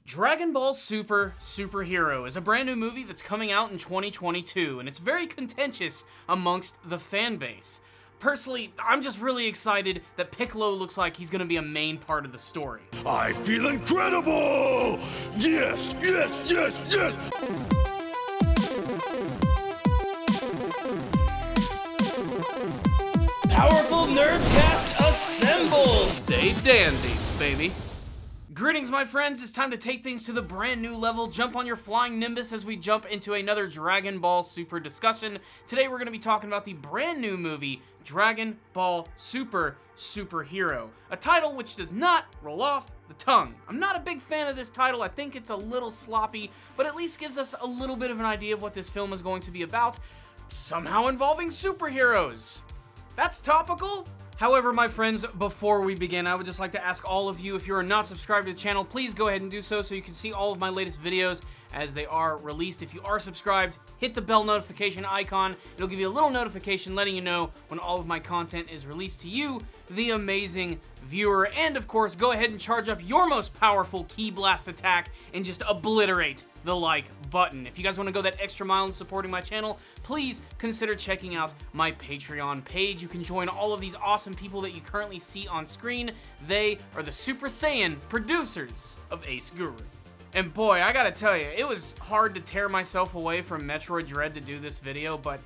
Dragon Ball Super Superhero is a brand new movie that's coming out in 2022, and it's very contentious amongst the fan base. Personally, I'm just really excited that Piccolo looks like he's gonna be a main part of the story. I feel incredible! Yes, yes, yes, yes! Powerful Nerdcast assemble! Stay dandy, baby. Greetings, my friends. It's time to take things to the brand new level. Jump on your flying Nimbus as we jump into another Dragon Ball Super discussion. Today, we're going to be talking about the brand new movie, Dragon Ball Super Superhero, a title which does not roll off the tongue. I'm not a big fan of this title. I think it's a little sloppy, but at least gives us a little bit of an idea of what this film is going to be about, somehow involving superheroes. That's topical. However, my friends, before we begin, I would just like to ask all of you, if you are not subscribed to the channel, please go ahead and do so you can see all of my latest videos as they are released. If you are subscribed, hit the bell notification icon. It'll give you a little notification letting you know when all of my content is released to you, the amazing viewer. And of course, go ahead and charge up your most powerful Ki Blast attack and just obliterate the like button. If you guys want to go that extra mile in supporting my channel, please consider checking out my Patreon page. You can join all of these awesome people that you currently see on screen. They are the Super Saiyan producers of Ace Guru. And boy, I gotta tell you, it was hard to tear myself away from Metroid Dread to do this video, but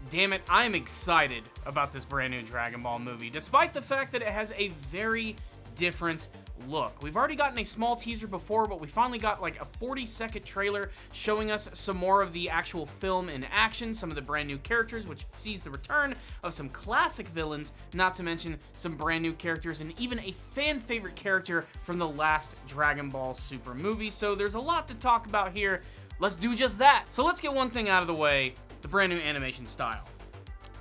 damn it, I am excited about this brand new Dragon Ball movie, despite the fact that it has a very different look. We've already gotten a small teaser before, but we finally got like a 40-second trailer showing us some more of the actual film in action, some of the brand new characters, which sees the return of some classic villains, not to mention some brand new characters and even a fan favorite character from the last Dragon Ball Super movie. So there's a lot to talk about here. Let's do just that. So let's get one thing out of the way, the brand new animation style.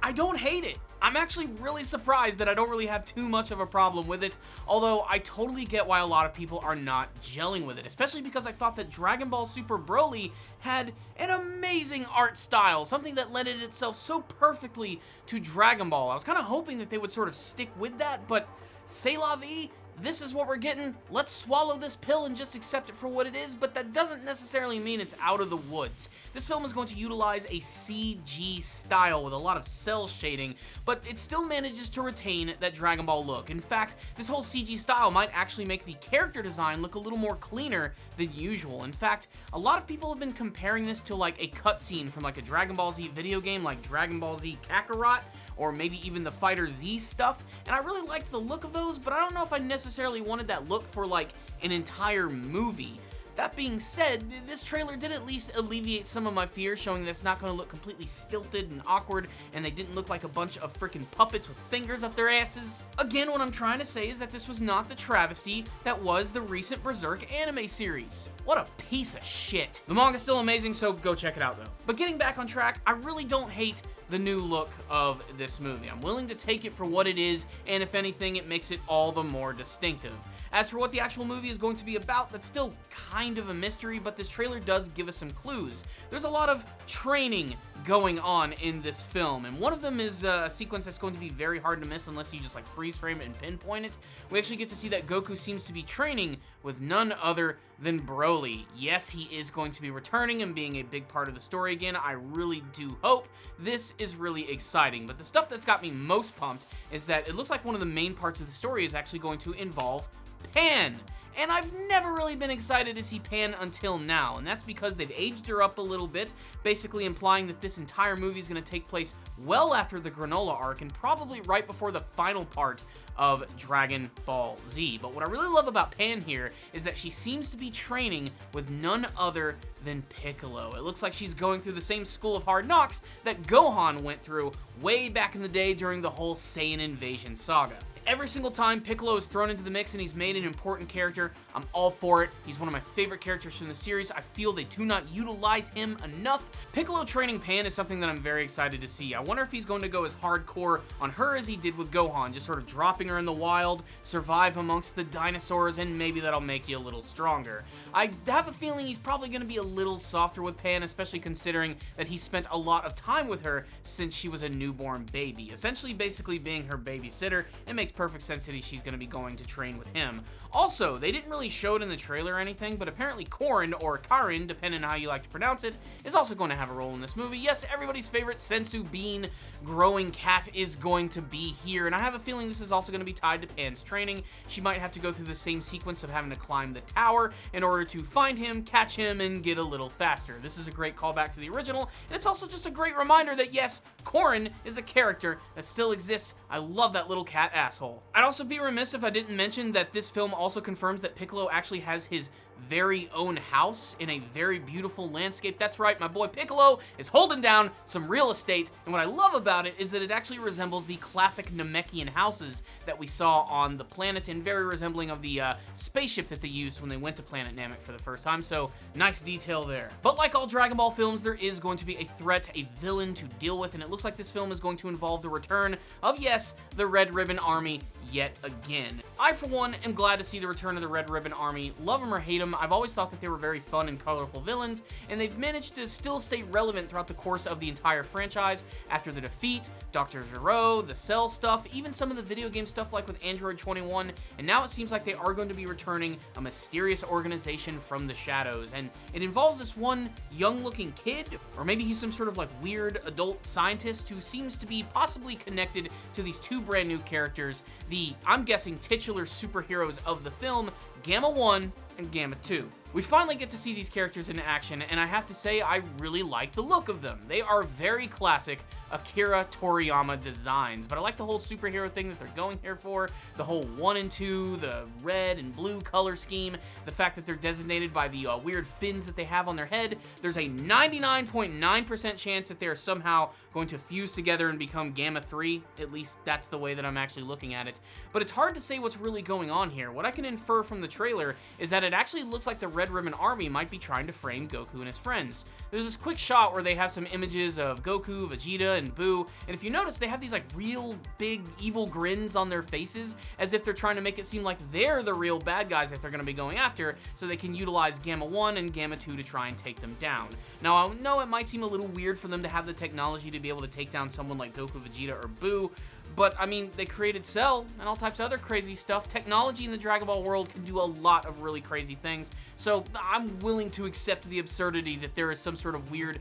I don't hate it. I'm actually really surprised that I don't really have too much of a problem with it, although I totally get why a lot of people are not gelling with it, especially because I thought that Dragon Ball Super Broly had an amazing art style, something that lended itself so perfectly to Dragon Ball. I was kind of hoping that they would sort of stick with that, but c'est la vie. This is what we're getting. Let's swallow this pill and just accept it for what it is, but that doesn't necessarily mean it's out of the woods. This film is going to utilize a CG style with a lot of cell shading, but it still manages to retain that Dragon Ball look. In fact, this whole CG style might actually make the character design look a little more cleaner than usual. In fact, a lot of people have been comparing this to like a cutscene from like a Dragon Ball Z video game like Dragon Ball Z Kakarot, or maybe even the Fighter Z stuff, and I really liked the look of those, but I don't know if I necessarily wanted that look for like an entire movie. That being said, this trailer did at least alleviate some of my fears, showing that it's not going to look completely stilted and awkward, and they didn't look like a bunch of freaking puppets with fingers up their asses. Again, what I'm trying to say is that this was not the travesty that was the recent Berserk anime series. What a piece of shit. The manga's still amazing, so go check it out though. But getting back on track, I really don't hate the new look of this movie. I'm willing to take it for what it is, and if anything, it makes it all the more distinctive. As for what the actual movie is going to be about, that's still kind of a mystery, but this trailer does give us some clues. There's a lot of training going on in this film, and one of them is a sequence that's going to be very hard to miss unless you just like freeze frame it and pinpoint it. We actually get to see that Goku seems to be training with none other than Broly. Yes, he is going to be returning and being a big part of the story again. I really do hope. This is really exciting, but the stuff that's got me most pumped is that it looks like one of the main parts of the story is actually going to involve Pan. And I've never really been excited to see Pan until now, and that's because they've aged her up a little bit, basically implying that this entire movie is going to take place well after the Granola arc and probably right before the final part of Dragon Ball Z. But what I really love about Pan here is that she seems to be training with none other than Piccolo. It looks like she's going through the same school of hard knocks that Gohan went through way back in the day during the whole Saiyan invasion saga. Every single time Piccolo is thrown into the mix and he's made an important character, I'm all for it. He's one of my favorite characters from the series. I feel they do not utilize him enough. Piccolo training Pan is something that I'm very excited to see. I wonder if he's going to go as hardcore on her as he did with Gohan, just sort of dropping her in the wild, survive amongst the dinosaurs, and maybe that'll make you a little stronger. I have a feeling he's probably going to be a little softer with Pan, especially considering that he spent a lot of time with her since she was a newborn baby, essentially basically being her babysitter. It makes perfect sense that she's going to be going to train with him. Also, they didn't really show it in the trailer or anything, but apparently Corrin, or Karin, depending on how you like to pronounce it, is also going to have a role in this movie. Yes, everybody's favorite sensu bean growing cat is going to be here, and I have a feeling this is also going to be tied to Pan's training. She might have to go through the same sequence of having to climb the tower in order to find him, catch him, and get a little faster. This is a great callback to the original, and it's also just a great reminder that yes, Corrin is a character that still exists. I love that little cat asshole. I'd also be remiss if I didn't mention that this film also confirms that Piccolo actually has his very own house in a very beautiful landscape. That's right, my boy Piccolo is holding down some real estate, and what I love about it is that it actually resembles the classic Namekian houses that we saw on the planet, and very resembling of the spaceship that they used when they went to Planet Namek for the first time, so nice detail there. But like all Dragon Ball films, there is going to be a threat, a villain to deal with, and it looks like this film is going to involve the return of, yes, the Red Ribbon Army yet again. I, for one, am glad to see the return of the Red Ribbon Army. Love them or hate them, I've always thought that they were very fun and colorful villains, and they've managed to still stay relevant throughout the course of the entire franchise after the defeat, Dr. Gero, the Cell stuff, even some of the video game stuff like with Android 21, and now it seems like they are going to be returning a mysterious organization from the shadows, and it involves this one young-looking kid, or maybe he's some sort of like weird adult scientist who seems to be possibly connected to these two brand new characters, the, I'm guessing, titular superheroes of the film, Gamma 1 and Gamma 2. We finally get to see these characters in action, and I have to say, I really like the look of them. They are very classic Akira Toriyama designs, but I like the whole superhero thing that they're going here for, the whole 1 and 2, the red and blue color scheme, the fact that they're designated by the weird fins that they have on their head. There's a 99.9% chance that they are somehow going to fuse together and become Gamma 3, at least that's the way that I'm actually looking at it. But it's hard to say what's really going on here. What I can infer from the trailer is that it actually looks like the Red Ribbon Army might be trying to frame Goku and his friends. There's this quick shot where they have some images of Goku, Vegeta, and Buu, and if you notice, they have these like real big evil grins on their faces, as if they're trying to make it seem like they're the real bad guys that they're going to be going after, so they can utilize Gamma 1 and Gamma 2 to try and take them down. Now, I know it might seem a little weird for them to have the technology to be able to take down someone like Goku, Vegeta, or Buu, but I mean, they created Cell and all types of other crazy stuff. Technology in the Dragon Ball world can do a lot of really crazy things, so I'm willing to accept the absurdity that there is some sort of weird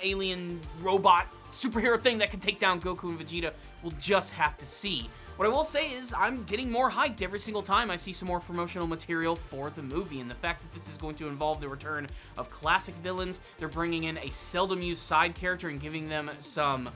alien robot superhero thing that can take down Goku and Vegeta. We'll just have to see. What I will say is I'm getting more hyped every single time I see some more promotional material for the movie, and the fact that this is going to involve the return of classic villains, they're bringing in a seldom used side character and giving them some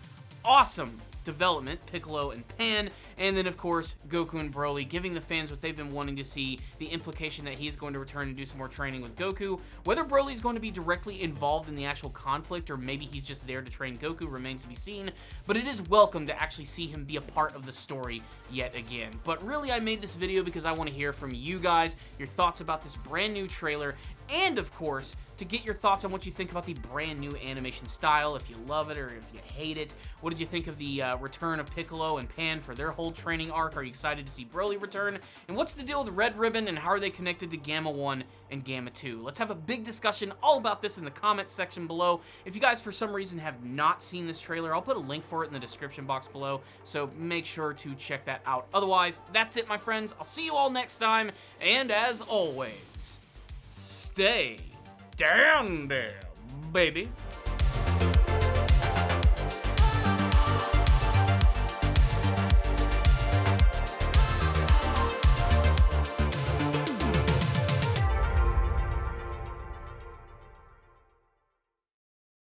awesome development, Piccolo and Pan, and then of course Goku and Broly, giving the fans what they've been wanting to see, the implication that he's going to return and do some more training with Goku. Whether Broly's going to be directly involved in the actual conflict or maybe he's just there to train Goku remains to be seen, but it is welcome to actually see him be a part of the story yet again. But really, I made this video because I want to hear from you guys, your thoughts about this brand new trailer, and of course, to get your thoughts on what you think about the brand new animation style, if you love it or if you hate it. What did you think of the return of Piccolo and Pan for their whole training arc? Are you excited to see Broly return? And what's the deal with Red Ribbon, and how are they connected to Gamma 1 and Gamma 2? Let's have a big discussion all about this in the comments section below. If you guys for some reason have not seen this trailer, I'll put a link for it in the description box below, so make sure to check that out. Otherwise, that's it, my friends. I'll see you all next time, and as always, stay down there, baby.